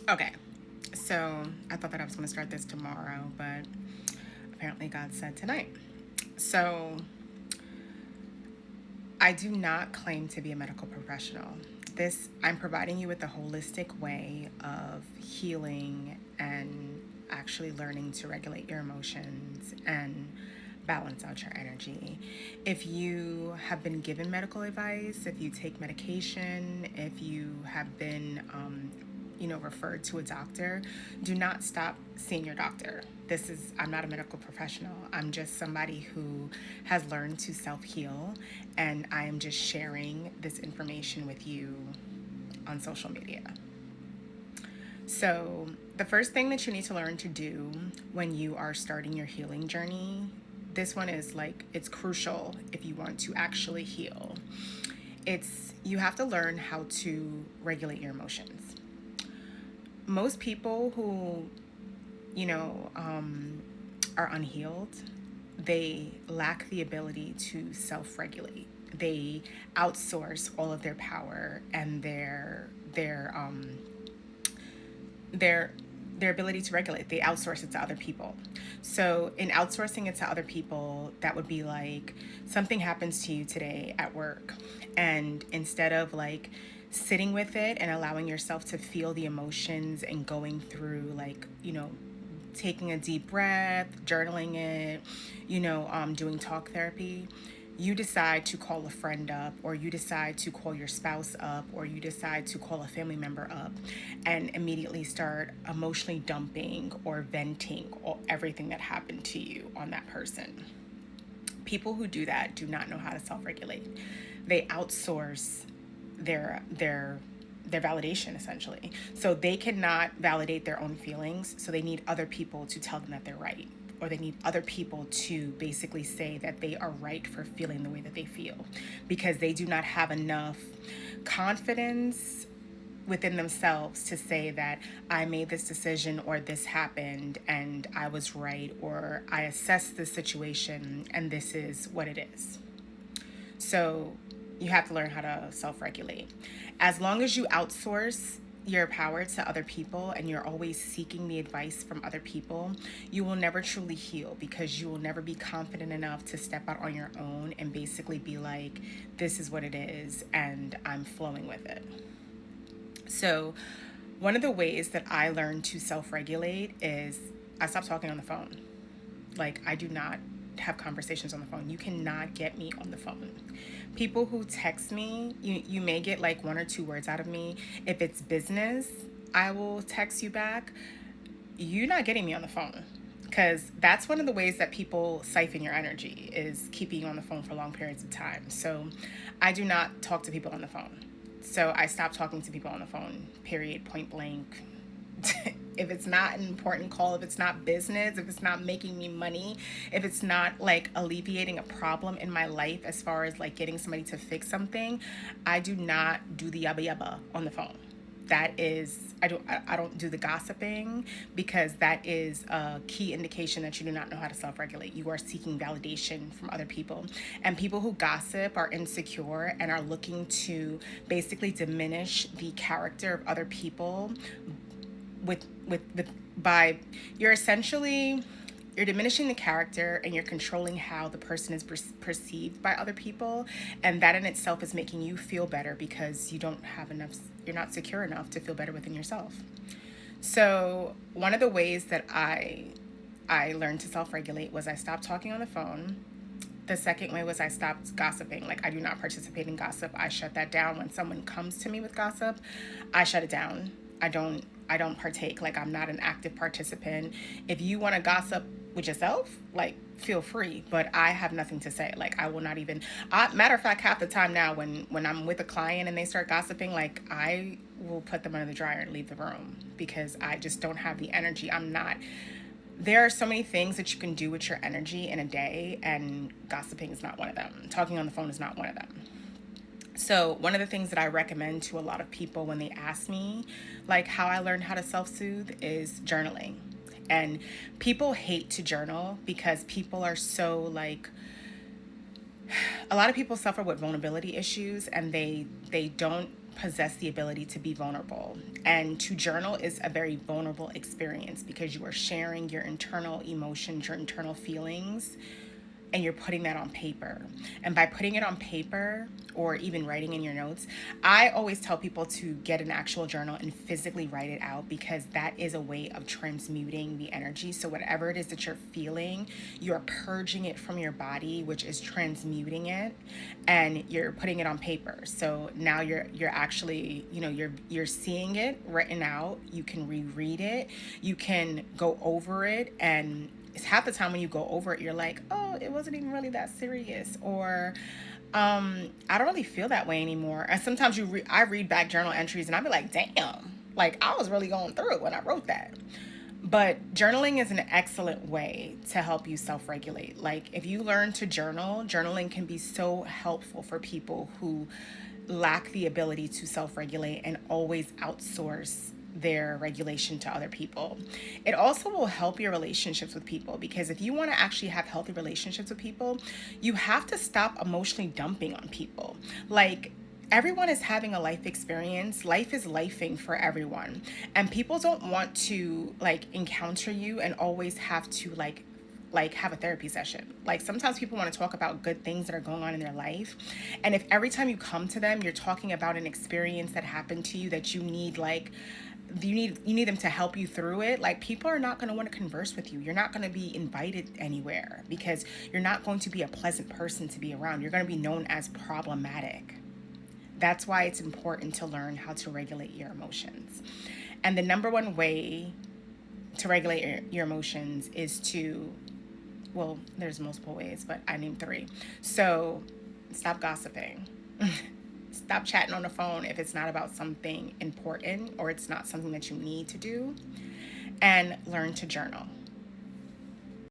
Okay, so I thought that I was going to start this tomorrow, but apparently God said tonight. So I do not claim to be a medical professional. I'm providing you with a holistic way of healing and actually learning to regulate your emotions and balance out your energy. If you have been given medical advice, if you take medication, if you have been referred to a doctor, do not stop seeing your doctor. I'm not a medical professional. I'm just somebody who has learned to self heal, and I am just sharing this information with you on social media. So, the first thing that you need to learn to do when you are starting your healing journey, this one is it's crucial if you want to actually heal. You have to learn how to regulate your emotions. Most people who, you know, um, are unhealed, they lack the ability to self regulate. They outsource all of their power and their their ability to regulate. They outsource it to other people. So in outsourcing it to other people, that would be like something happens to you today at work, and instead of sitting with it and allowing yourself to feel the emotions and going through taking a deep breath, journaling it, doing talk therapy, you decide to call a friend up, or you decide to call your spouse up, or you decide to call a family member up and immediately start emotionally dumping or venting all, everything that happened to you on that person. People who do that do not know how to self-regulate. They outsource their their validation essentially. So they cannot validate their own feelings, so they need other people to tell them that they're right, or they need other people to basically say that they are right for feeling the way that they feel, because they do not have enough confidence within themselves to say that I made this decision, or this happened and I was right, or I assessed the situation and this is what it is. So you have to learn how to self regulate. As long as you outsource your power to other people and you're always seeking the advice from other people, you will never truly heal, because you will never be confident enough to step out on your own and basically be like, this is what it is and I'm flowing with it. So, one of the ways that I learned to self regulate is I stopped talking on the phone. I do not have conversations on the phone. You cannot get me on the phone. People who text me, you may get like one or two words out of me. If it's business, I will text you back. You're not getting me on the phone, because that's one of the ways that people siphon your energy, is keeping you on the phone for long periods of time. So I do not talk to people on the phone. So I stopped talking to people on the phone, period, point blank. If it's not an important call, if it's not business, if it's not making me money, if it's not alleviating a problem in my life as far as getting somebody to fix something, I do not do the yabba yabba on the phone. That is, I don't do the gossiping, because that is a key indication that you do not know how to self-regulate. You are seeking validation from other people, and people who gossip are insecure and are looking to basically diminish the character of other people with by you're essentially, you're diminishing the character and you're controlling how the person is perceived by other people, and that in itself is making you feel better, because you're not secure enough to feel better within yourself. So one of the ways that I learned to self-regulate was I stopped talking on the phone. The second way was I stopped gossiping. I do not participate in gossip. I shut that down. When someone comes to me with gossip, I shut it down. I don't partake. I'm not an active participant. If you want to gossip with yourself, feel free, but I have nothing to say. I will not even, matter of fact, half the time now when I'm with a client and they start gossiping, I will put them under the dryer and leave the room, because I just don't have the energy. I'm not There are so many things that you can do with your energy in a day, and gossiping is not one of them. Talking on the phone is not one of them. So, one of the things that I recommend to a lot of people when they ask me, how I learned how to self soothe, is journaling. And people hate to journal because people are so a lot of people suffer with vulnerability issues, and they don't possess the ability to be vulnerable. And to journal is a very vulnerable experience because you are sharing your internal emotions, your internal feelings, and you're putting that on paper. And by putting it on paper or even writing in your notes, I always tell people to get an actual journal and physically write it out because that is a way of transmuting the energy. So whatever it is that you're feeling, you're purging it from your body, which is transmuting it, and you're putting it on paper. So now you're actually, you're seeing it written out. You can reread it. You can go over it, and it's half the time when you go over it, you're like, oh, it wasn't even really that serious, or I don't really feel that way anymore. And sometimes I read back journal entries, and I'll be like, damn, like I was really going through it when I wrote that. But journaling is an excellent way to help you self regulate. Like, if you learn to journal, journaling can be so helpful for people who lack the ability to self regulate and always outsource their regulation to other people. It also will help your relationships with people because if you want to actually have healthy relationships with people, you have to stop emotionally dumping on people. Like, everyone is having a life experience. Life is lifing for everyone. And people don't want to like encounter you and always have to like have a therapy session. Like, sometimes people want to talk about good things that are going on in their life. And if every time you come to them, you're talking about an experience that happened to you that you need you need them to help you through it, like, people are not going to want to converse with you. You're not going to be invited anywhere because you're not going to be a pleasant person to be around. You're going to be known as problematic. That's why it's important to learn how to regulate your emotions. And the number one way to regulate your emotions is to, well, there's multiple ways, but I named three. So stop gossiping. Stop chatting on the phone if it's not about something important or it's not something that you need to do. And learn to journal.